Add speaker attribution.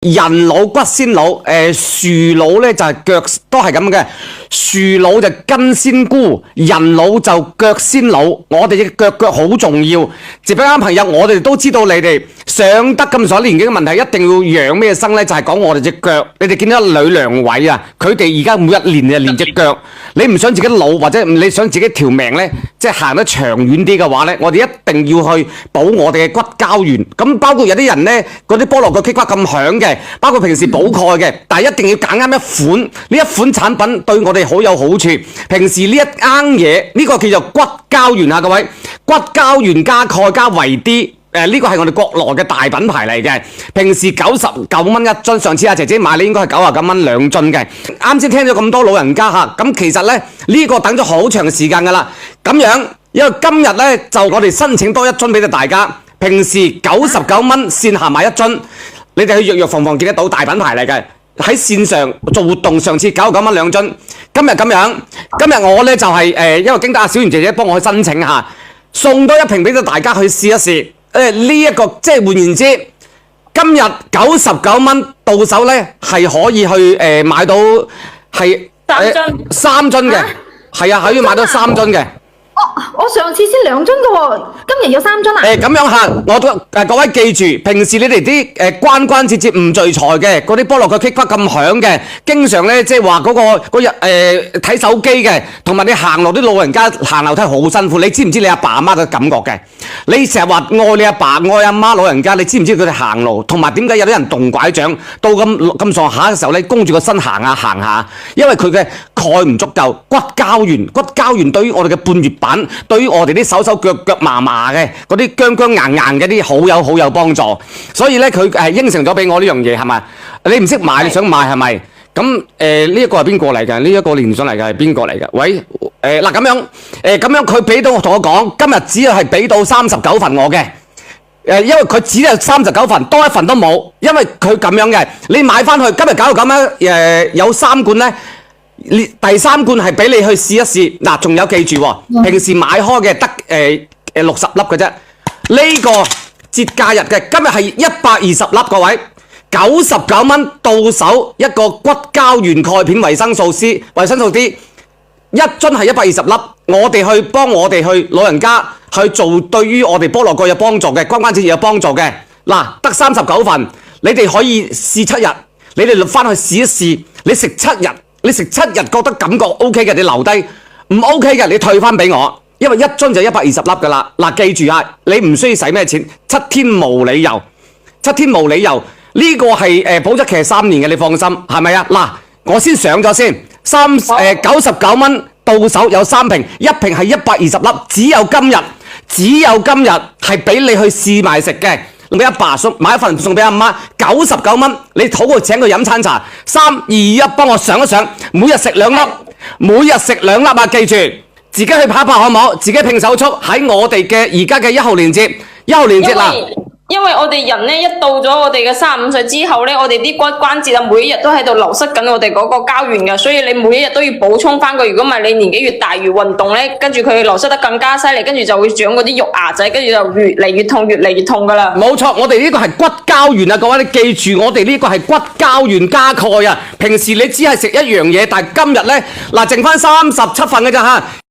Speaker 1: 人老骨先老，樹老咧就係腳都係咁嘅，樹老就根先枯，人老就腳先老。我哋嘅腳好重要。直播間朋友，我哋都知道你哋上得咁上年紀嘅問題，一定要養咩生咧？就係講我哋隻腳。你哋見到呂良偉啊，佢哋而家每一年就練隻腳。你唔想自己老，或者你想自己條命咧，即係行得長遠啲嘅話咧，我哋一定要去補我哋嘅骨膠原。咁包括有啲人咧，嗰啲菠蘿腳棘骨咁響嘅，包括平時補鈣嘅，但係一定要揀啱一款。呢一款產品對我哋好有好處。平時呢一啱嘢，呢個叫做骨膠原啊，各位，骨膠原加鈣加維 D。呢個係我哋國內嘅大品牌嚟嘅，平時99蚊一樽，上次阿姐姐買你應該係99蚊兩樽嘅。啱先聽咗咁多老人家嚇，咁其實咧呢個等咗好長時間㗎啦。咁樣，因為今日咧就我哋申請多一樽俾到大家，平時99蚊線下買一樽，你哋去藥房見得到，大品牌嚟嘅。喺線上做活動，上次99蚊兩樽，今日咁樣，今日我咧就係因為經得阿小圓姐姐幫我去申請下，送多一瓶俾到大家去試一試。呢一個即係換言之，今日99蚊到手咧係可以去買到係三樽嘅，係啊，可以買到3樽嘅。
Speaker 2: 我上次先2樽嘅喎，今日有3樽啊？咁
Speaker 1: 樣嚇，我都各位記住，平時你哋啲關關節節唔聚財嘅，嗰啲菠蘿腳棘骨咁響嘅，經常咧即係話嗰日睇手機嘅，同埋你行路啲老人家行樓梯好辛苦，你知唔知你阿爸阿媽嘅感覺嘅？你成日話愛你阿爸愛阿媽老人家，你知唔知佢哋行路？同埋點解有啲人動拐杖到咁上下嘅時候咧，弓住個身行下？因為佢嘅鈣唔足夠，骨膠原對於我哋嘅半月板。對於我哋啲手腳麻麻嘅嗰啲僵硬嘅啲好有幫助，所以咧佢應承咗俾我呢樣嘢係咪？你唔識買，你想買係咪？咁呢一個係邊個嚟嘅？呢一個連上嚟嘅係邊個嚟嘅？喂，嗱咁樣佢俾到同我講，今日只係俾到39份我嘅，因為佢只係39份，多一份都冇，因為佢咁樣嘅，你買翻去今日99蚊有3罐咧。第3罐係俾你去試一試，嗱，仲有記住喎，平時買開嘅得60粒嘅啫，呢個節假日嘅今日係120粒，各位99蚊到手一個骨膠原鈣片維生素 C、維生素 D， 一樽係120粒，我哋去幫我哋去老人家去做對於我哋菠蘿腳有幫助嘅，關節有幫助嘅，嗱，得39份，你哋可以試7日，你哋翻去試一試，你食7日。你食7日覺得感覺 OK 嘅，你留低；唔 OK 嘅，你退翻俾我，因為一樽就120粒噶啦。嗱，記住啊，你唔需要使咩錢，7天無理由，7天無理由呢個係保質期係3年嘅，你放心係咪啊？嗱，我先上咗先，99蚊到手有3瓶，一瓶係120粒，只有今日係俾你去試埋食嘅。俾阿爸送買一份送俾阿媽，99蚊，你討佢請佢飲餐茶，3、2、1，幫我上一上，每日食2粒啊！記住，自己去跑好唔好？自己拼手速喺我哋嘅而家嘅1號鏈接啦。
Speaker 3: 因為我哋人咧一到咗我哋嘅35歲之後咧，我哋啲骨關節啊，每一日都喺度流失緊我哋嗰個膠原嘅，所以你每一日都要補充翻佢。如果唔係你年紀越大越運動咧，跟住佢流失得更加犀利，跟住就會長嗰啲肉芽仔，跟住就越嚟越痛噶啦。
Speaker 1: 冇錯，我哋呢個係骨膠原啊，各位你記住，我哋呢個係骨膠原加鈣啊。平時你只係食一樣嘢，但係今日咧嗱，剩翻37份嘅咋嚇。